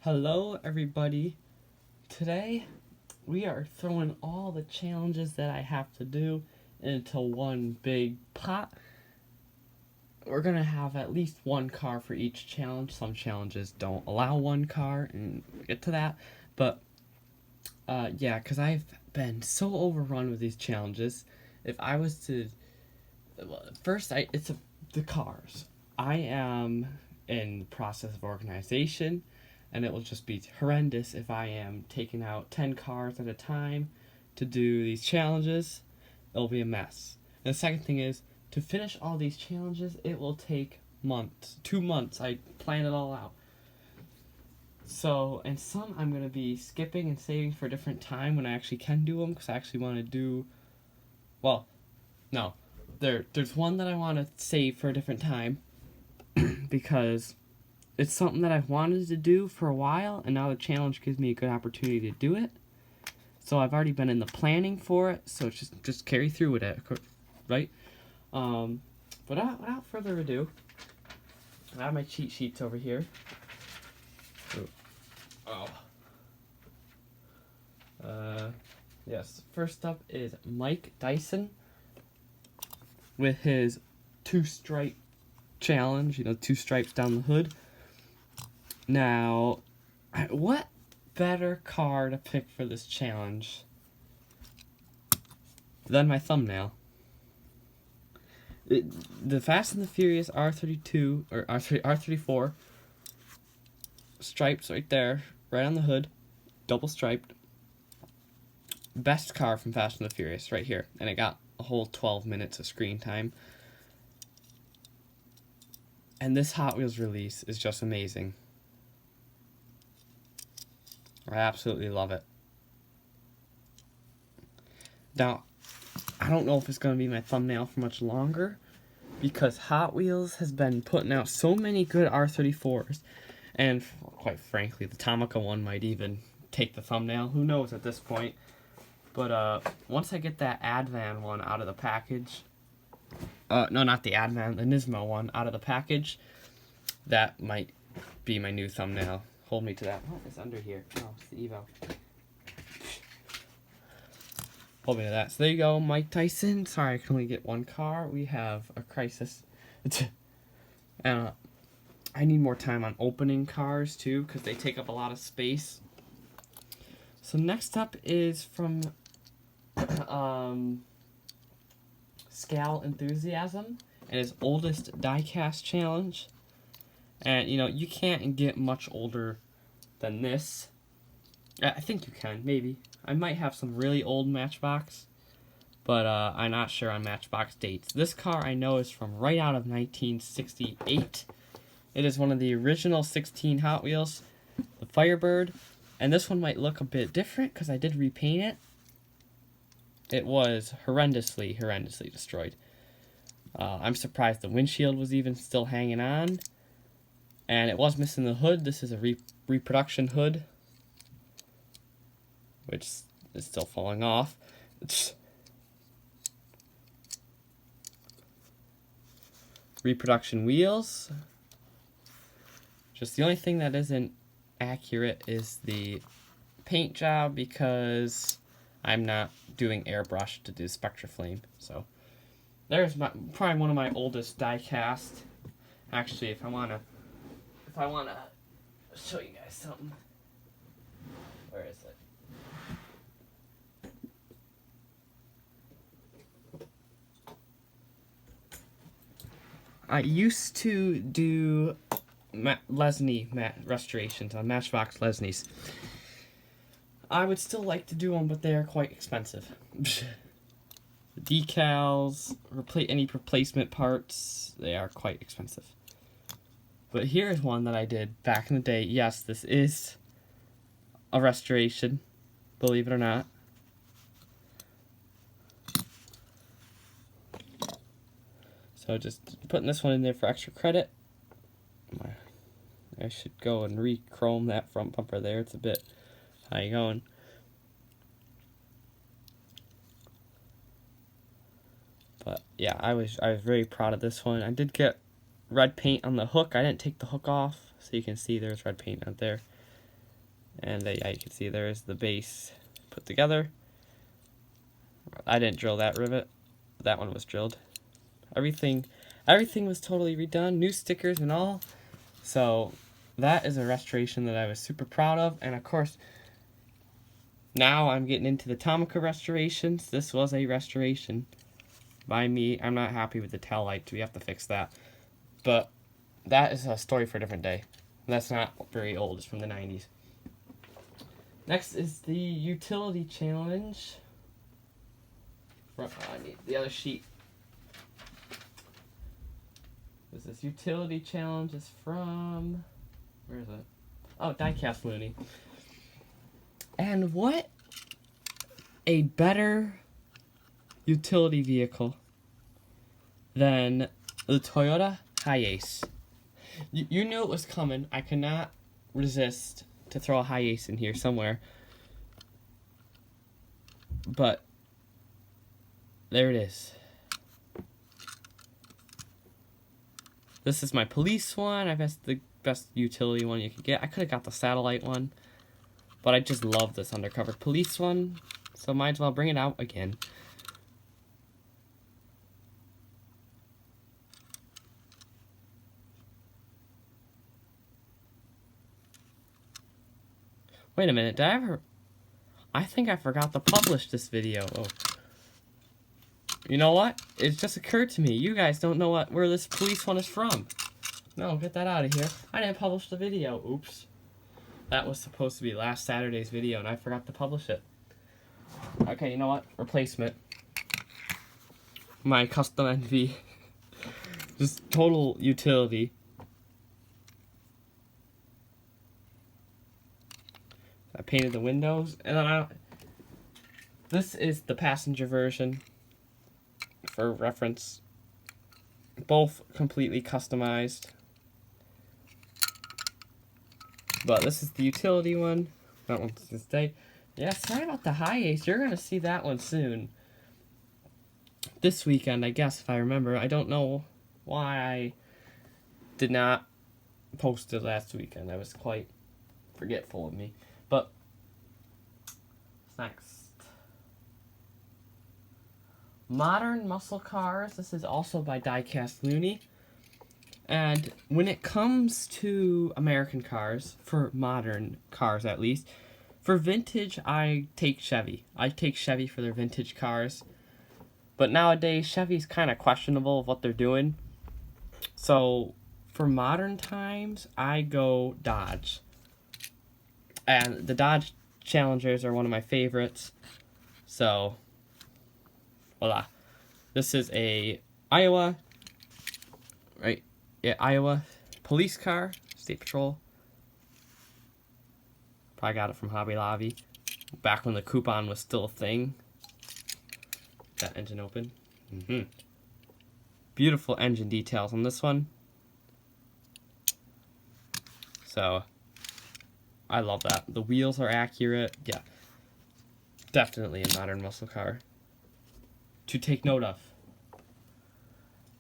Hello everybody. Today we are throwing all the challenges that I have to do into one big pot. We're going to have at least one car for each challenge. Some challenges don't allow one car, and we'll get to that. But yeah, because I've been so overrun with these challenges. If I was to... First, the cars. I am in the process of organization, and it will just be horrendous if I am taking out 10 cars at a time to do these challenges. It'll be a mess. And the second thing is, to finish all these challenges, it will take months. 2 months. I plan it all out. So, and some I'm going to be skipping and saving for a different time when I actually can do them, because I actually want to do... Well, no. There's one that I want to save for a different time, because it's something that I've wanted to do for a while, and now the challenge gives me a good opportunity to do it. So I've already been in the planning for it, so it's just carry through with it, right? But without further ado, I have my cheat sheets over here. Yes, first up is Mike Dyson with his 2-stripe challenge, 2 stripes down the hood. Now, what better car to pick for this challenge than my thumbnail? The Fast and the Furious R32 or R34 stripes right there, right on the hood, double striped. Best car from Fast and the Furious right here, and it got a whole 12 minutes of screen time. And this Hot Wheels release is just amazing. I absolutely love it. Now, I don't know if it's going to be my thumbnail for much longer, because Hot Wheels has been putting out so many good R34s, and quite frankly, the Tomica one might even take the thumbnail. Who knows at this point? But once I get that Advan one out of the package, no, not the Advan, the Nismo one out of the package, that might be my new thumbnail. Hold me to that. Oh, it's under here. Oh, it's the Evo. Hold me to that. So there you go, Mike Tyson. Sorry, I can only get one car. We have a crisis. And I need more time on opening cars, too, because they take up a lot of space. So next up is from Scal Enthusiasm and his oldest diecast challenge. And, you can't get much older than this. I think you can, maybe. I might have some really old Matchbox, but I'm not sure on Matchbox dates. This car I know is from right out of 1968. It is one of the original 16 Hot Wheels, the Firebird. And this one might look a bit different because I did repaint it. It was horrendously destroyed. I'm surprised the windshield was even still hanging on. And it was missing the hood. This is a reproduction hood, which is still falling off. Reproduction wheels. Just the only thing that isn't accurate is the paint job, because I'm not doing airbrush to do Spectraflame. So there's probably one of my oldest die cast. Actually, if I wanna show you guys something. Where is it? I used to do Lesney restorations on Matchbox Lesneys. I would still like to do them, but they are quite expensive. The decals, any replacement parts, they are quite expensive. But here's one that I did back in the day. Yes, this is a restoration, believe it or not. So just putting this one in there for extra credit. I should go and re-chrome that front bumper there. It's a bit high going. But yeah, I was very proud of this one. I did get red paint on the hook. I didn't take the hook off, so you can see there's red paint out there. And yeah, you can see there's the base put together. I didn't drill that rivet. That one was drilled. Everything was totally redone, new stickers and all. So that is a restoration that I was super proud of. And of course, now I'm getting into the Tomica restorations. This was a restoration by me. I'm not happy with the tail lights. We have to fix that. But that is a story for a different day. That's not very old. It's from the 90s. Next is the utility challenge. I need the other sheet. This utility challenge is from... Where is it? Oh, Diecast Looney. And what a better utility vehicle than the Toyota Hiace. You knew it was coming. I could not resist to throw a Hiace in here somewhere. But there it is. This is my police one. I guess the best utility one you could get. I could have got the satellite one, but I just love this undercover police one, so might as well bring it out again. Wait a minute, did I ever... I think I forgot to publish this video. Oh. You know what? It just occurred to me. You guys don't know where this police one is from. No, get that out of here. I didn't publish the video. Oops. That was supposed to be last Saturday's video, and I forgot to publish it. Okay, you know what? Replacement. My custom NV. Just total utility. I painted the windows, and then this is the passenger version. For reference, both completely customized, but this is the utility one. That one's this day. Yeah, sorry about the Hiace. You're gonna see that one soon. This weekend, I guess, if I remember. I don't know why I did not post it last weekend. I was quite forgetful of me. But next. Modern Muscle Cars. This is also by Diecast Looney. And when it comes to American cars, for modern cars at least, for vintage, I take Chevy. I take Chevy for their vintage cars. But nowadays, Chevy's kind of questionable of what they're doing. So, for modern times, I go Dodge. And the Dodge Challengers are one of my favorites. So... voila. This is a Iowa, right? Yeah, Iowa police car, state patrol. Probably got it from Hobby Lobby, back when the coupon was still a thing. That engine open. Beautiful engine details on this one. So, I love that. The wheels are accurate. Yeah, definitely a modern muscle car to take note of.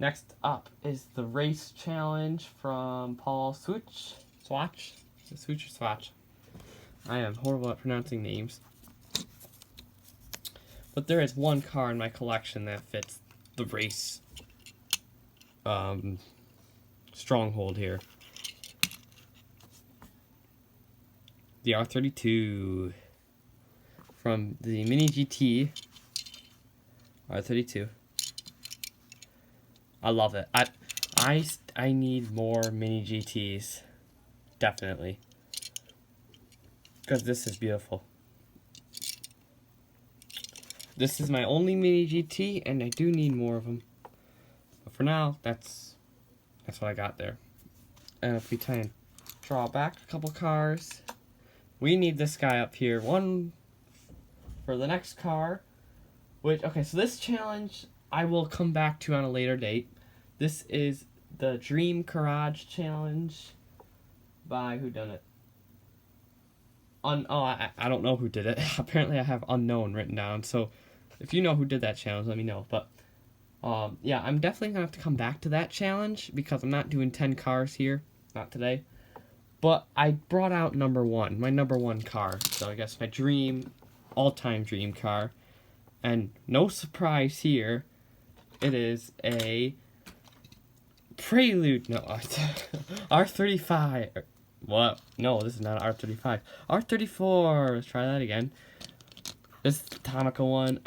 Next up is the race challenge from Paul Swatch. Swatch or Swatch? I am horrible at pronouncing names. But there is one car in my collection that fits the race stronghold here. The R32 from the Mini GT. R32. I love it. I need more Mini GTs. Definitely. Because this is beautiful. This is my only Mini GT, and I do need more of them. But for now, that's what I got there. And if we try and draw back a couple cars, we need this guy up here. One for the next car. Which, okay, so this challenge I will come back to on a later date. This is the Dream Garage Challenge by who done it? I don't know who did it. Apparently I have unknown written down. So if you know who did that challenge, let me know. But yeah, I'm definitely gonna have to come back to that challenge because I'm not doing 10 cars here, not today. But I brought out number one, my number one car. So I guess my dream, all-time dream car. And no surprise here, it is a Prelude, no, R35. What? No, this is not an R35. R34. Let's try that again. This is the Tomica one.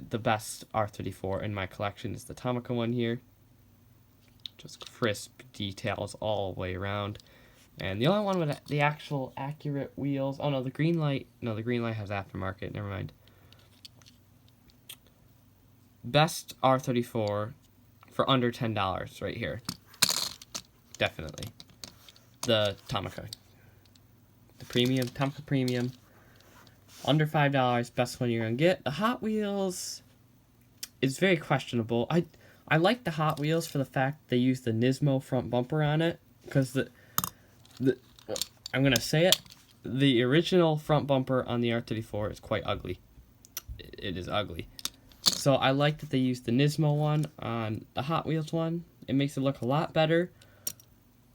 The best R34 in my collection is the Tomica one here. Just crisp details all the way around. And the only one with the actual accurate wheels. Oh no, the green light. No, the green light has aftermarket. Never mind. Best R34 for under $10 right here. Definitely. The Tomica. The premium, Tomica premium. Under $5, best one you're gonna get. The Hot Wheels is very questionable. I like the Hot Wheels for the fact they use the Nismo front bumper on it, because I'm gonna say it, the original front bumper on the R34 is quite ugly. It is ugly. So I like that they use the Nismo one on the Hot Wheels one. It makes it look a lot better.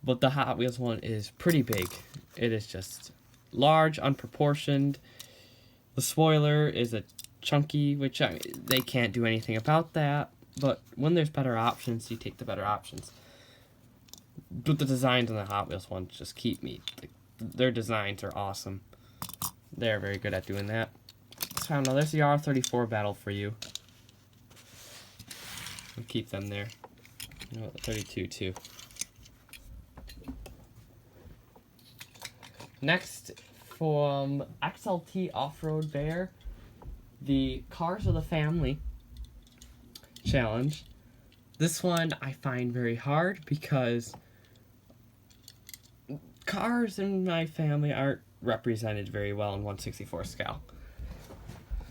But the Hot Wheels one is pretty big. It is just large, unproportioned. The spoiler is a chunky, which they can't do anything about that. But when there's better options, you take the better options. But the designs on the Hot Wheels one just keep me. Their designs are awesome. They're very good at doing that. So I don't know, there's the R34 battle for you. We'll keep them there. You know, 32 too. Next, from XLT Off-Road Bear, the Cars of the Family challenge. This one I find very hard because cars in my family aren't represented very well in 1/64 scale.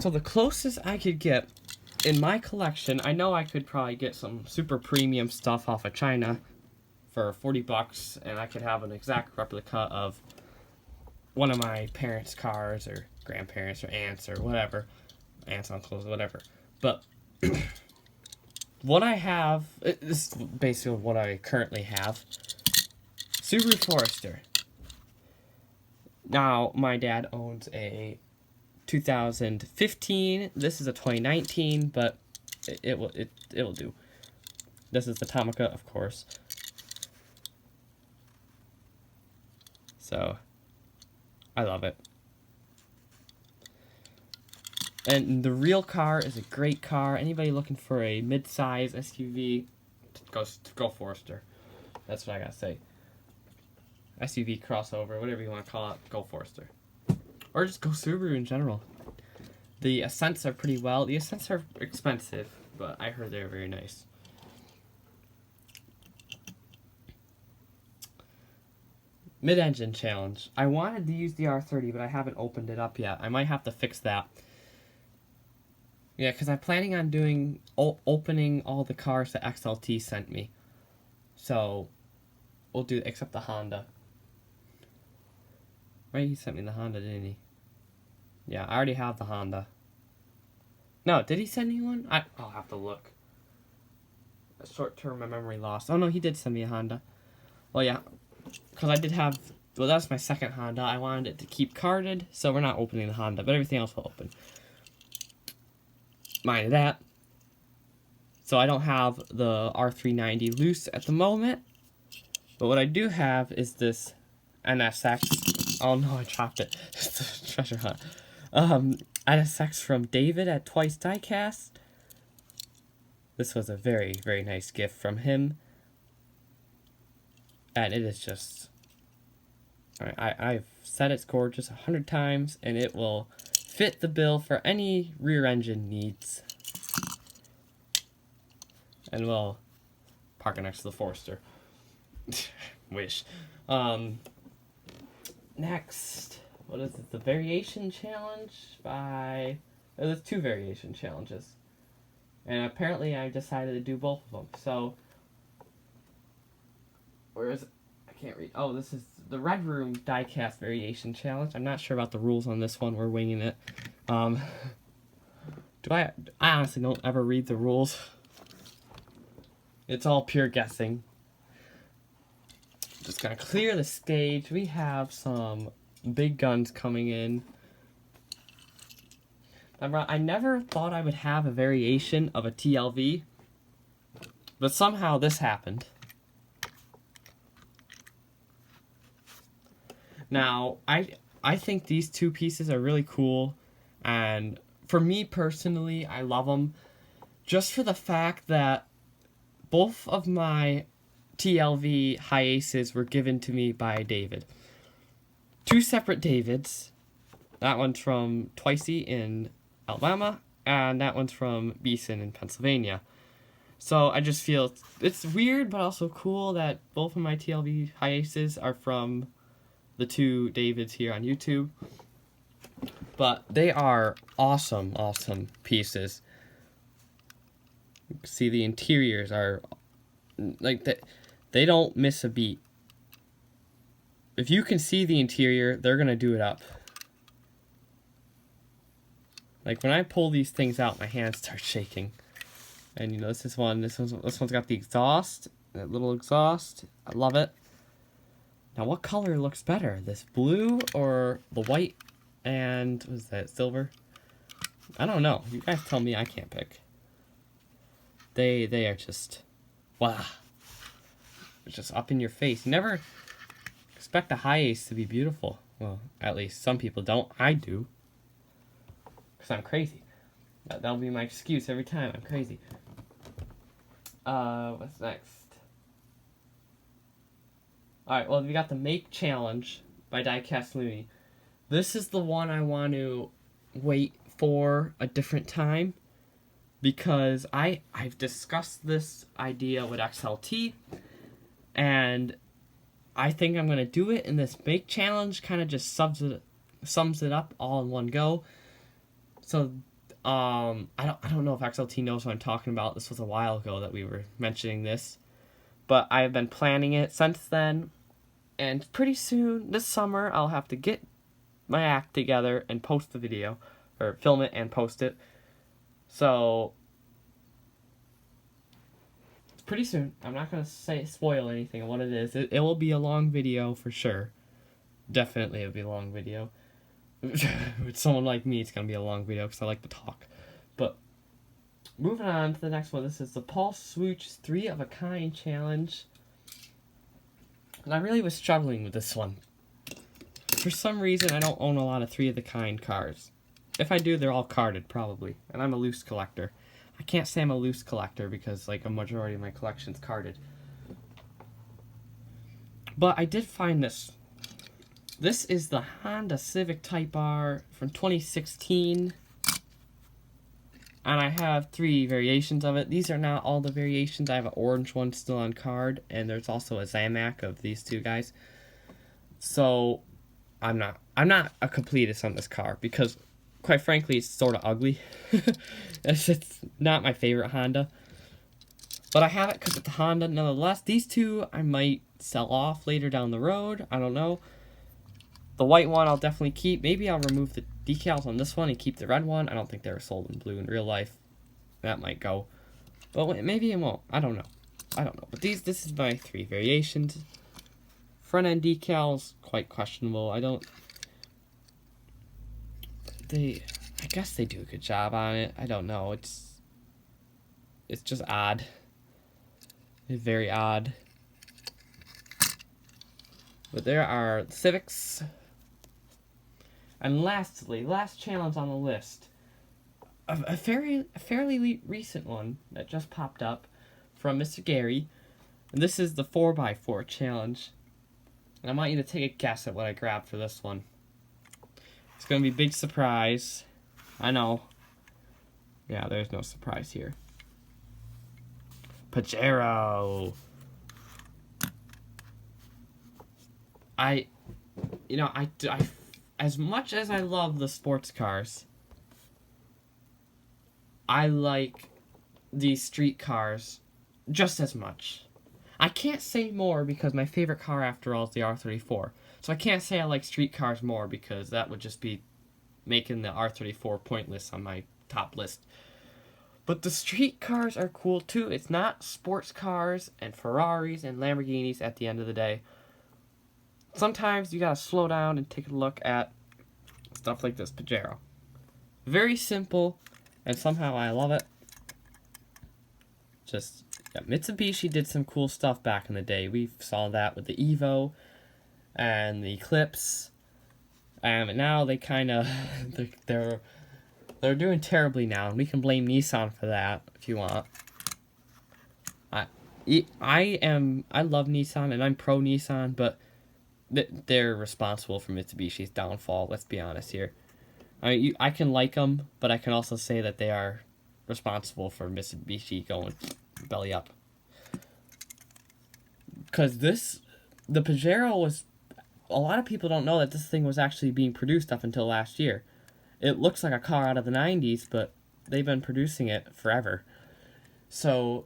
So the closest I could get in my collection, I know I could probably get some super premium stuff off of China for $40, and I could have an exact replica of one of my parents' cars, or grandparents, or aunts, or whatever. Aunts, uncles, whatever. But what I have, this is basically what I currently have. Subaru Forester. Now, my dad owns a 2015. This is a 2019, but it will do. This is the Tomica, of course. So I love it. And the real car is a great car. Anybody looking for a mid-size SUV, go Forester. That's what I gotta say. SUV crossover, whatever you want to call it, go Forester. Or just go Subaru in general. The Ascents are pretty well. The Ascents are expensive, but I heard they're very nice. Mid-engine challenge. I wanted to use the R30, but I haven't opened it up yet. I might have to fix that. Yeah, because I'm planning on doing opening all the cars that XLT sent me. So, we'll do, except the Honda. Right, he sent me the Honda, didn't he? Yeah, I already have the Honda. No, did he send me one? I'll have to look. A short-term memory loss. Oh, no, he did send me a Honda. Well, yeah. Because I did have, well, that's my second Honda. I wanted it to keep carded, so we're not opening the Honda, but everything else will open. Mind that. So I don't have the R390 loose at the moment, but what I do have is this NSX. Oh no, I dropped it. Treasure hunt. NSX from David at Twice Diecast. This was a very, very nice gift from him. And it is just, I've said it's gorgeous 100 times, and it will fit the bill for any rear engine needs. And we'll park it next to the Forester. Wish. Next, what is it? The Variation Challenge by, there's 2 variation challenges. And apparently I decided to do both of them. So, where is it? I can't read. Oh, this is the Red Room Diecast Variation Challenge. I'm not sure about the rules on this one. We're winging it. I honestly don't ever read the rules. It's all pure guessing. Just gonna clear the stage. We have some big guns coming in. I never thought I would have a variation of a TLV, but somehow this happened. Now, I think these two pieces are really cool, and for me personally, I love them just for the fact that both of my TLV high aces were given to me by David. Two separate Davids. That one's from Twicey in Alabama, and that one's from Beeson in Pennsylvania. So I just feel it's weird, but also cool that both of my TLV high aces are from the two Davids here on YouTube. But they are awesome, awesome pieces. You can see the interiors are like that. They don't miss a beat. If you can see the interior, they're gonna do it up. Like when I pull these things out, my hands start shaking. And you know, this one's got the exhaust, that little exhaust. I love it. Now, what color looks better, this blue or the white and what is that, silver? I don't know. You guys tell me. I can't pick. They are just wow. It's just up in your face. You never expect a high ace to be beautiful. Well, at least some people don't. I do. Because I'm crazy. That'll be my excuse every time. I'm crazy. What's next? Alright, well, we got the Make Challenge by Diecast Looney. This is the one I want to wait for a different time. Because I've discussed this idea with XLT. And I think I'm going to do it. And this Make Challenge kind of just sums it up all in one go. So, I don't know if XLT knows what I'm talking about. This was a while ago that we were mentioning this. But I've been planning it since then. And pretty soon, this summer, I'll have to get my act together and post the video. Or film it and post it. So, pretty soon. I'm not going to spoil anything on what it is. It will be a long video for sure. Definitely it'll be a long video. With someone like me, it's going to be a long video because I like to talk. But, moving on to the next one. This is the Paul Swooch 3 of a Kind Challenge. And I really was struggling with this one. For some reason, I don't own a lot of 3 of the Kind cars. If I do, they're all carded, probably. And I'm a loose collector. I can't say I'm a loose collector because, like, a majority of my collection's carded. But I did find this. This is the Honda Civic Type R from 2016. And I have 3 variations of it. These are not all the variations. I have an orange one still on card. And there's also a Zamac of these two guys. So, I'm not a completist on this car. Because, quite frankly, it's sort of ugly. It's not my favorite Honda. But I have it because it's a Honda nonetheless. These two I might sell off later down the road. I don't know. The white one I'll definitely keep. Maybe I'll remove the decals on this one and keep the red one. I don't think they were sold in blue in real life. That might go. But maybe it won't. I don't know. But this is my 3 variations. Front end decals, quite questionable. I guess they do a good job on it. I don't know. It's just odd. It's very odd. But there are Civics. And lastly, last challenge on the list. A fairly recent one that just popped up from Mr. Gary. And this is the 4x4 challenge. And I want you to take a guess at what I grabbed for this one. It's going to be a big surprise. I know. Yeah, there's no surprise here. Pajero. I as much as I love the sports cars, I like these street cars just as much. I can't say more because my favorite car after all is the R34. So I can't say I like street cars more because that would just be making the R34 pointless on my top list. But the street cars are cool too. It's not sports cars and Ferraris and Lamborghinis at the end of the day. sometimes you gotta slow down and take a look at stuff like this Pajero. Very simple, and somehow I love it. Just, yeah, Mitsubishi did some cool stuff back in the day. We saw that with the Evo and the Eclipse. And now they kind of, they're doing terribly now, and we can blame Nissan for that if you want. I love Nissan, and I'm pro Nissan, but they're responsible for Mitsubishi's downfall. Let's be honest here. I can like them, but I can also say that they are responsible for Mitsubishi going belly up. Because the Pajero was, a lot of people don't know that this thing was actually being produced up until last year. It looks like a car out of the 90s, but they've been producing it forever. So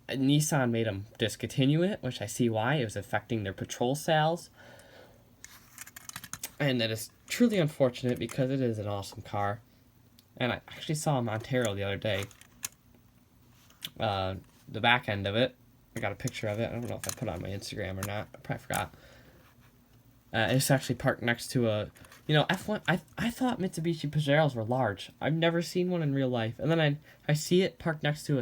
Nissan made them discontinue it, which I see why. It was affecting their patrol sales. And that is truly unfortunate because it is an awesome car. And I actually saw in Ontario the other day. The back end of it. I got a picture of it. I don't know if I put it on my Instagram or not. I probably forgot. It's actually parked next to a... F1... I thought Mitsubishi Pajeros were large. I've never seen one in real life. And then I see it parked next to a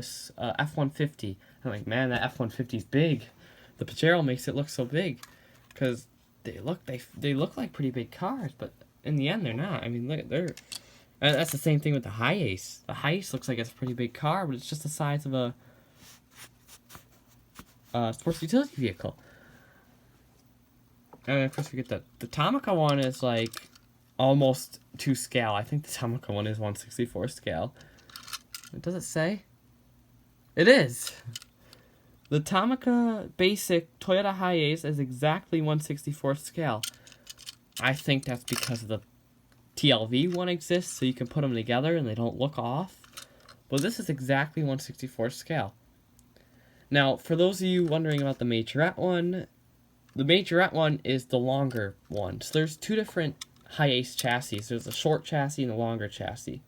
F-150. I'm like, man, that F-150's big. The Pajero makes it look so big. Because they look like pretty big cars, but in the end, they're not. I mean, look, they're... And that's the same thing with the Hi-Ace. The Hi-Ace looks like it's a pretty big car, but it's just the size of a sports utility vehicle. And of course, we get the Tomica one is like almost to scale. I think the Tomica one is 1/64 scale. Does it say? It is. The Tomica basic Toyota Hi-Ace is exactly 1/64 scale. I think that's because the TLV one exists, so you can put them together and they don't look off. But this is exactly 1/64 scale. Now, for those of you wondering about the Majorette one, the Majorette one is the longer one. So there's two different Hi-Ace chassis. There's a short chassis and a longer chassis.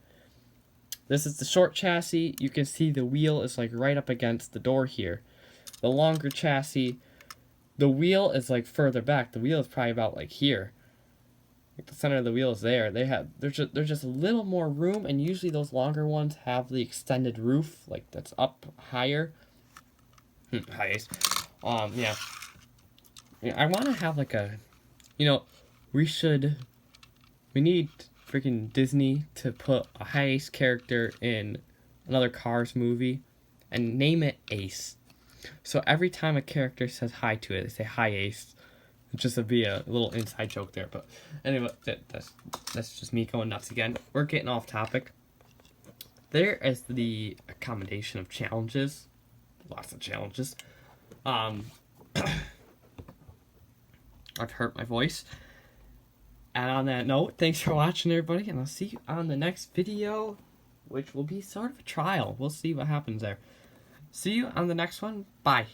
This is the short chassis. You can see the wheel is like right up against the door here. The longer chassis, the wheel is like further back. The wheel is probably about like here. Like the center of the wheel is there. There's just a little more room, and usually those longer ones have the extended roof, like that's up higher. Hi-Ace. Yeah. I want to have like a, we need freaking Disney to put a Hi-Ace character in another Cars movie and name it Ace. So every time a character says hi to it, they say Hi-Ace. Just to be a little inside joke there, but anyway, that's just me going nuts again. We're getting off topic. There is the accommodation of challenges. Lots of challenges. I've hurt my voice. And on that note, thanks for watching, everybody, and I'll see you on the next video, which will be sort of a trial. We'll see what happens there. See you on the next one. Bye.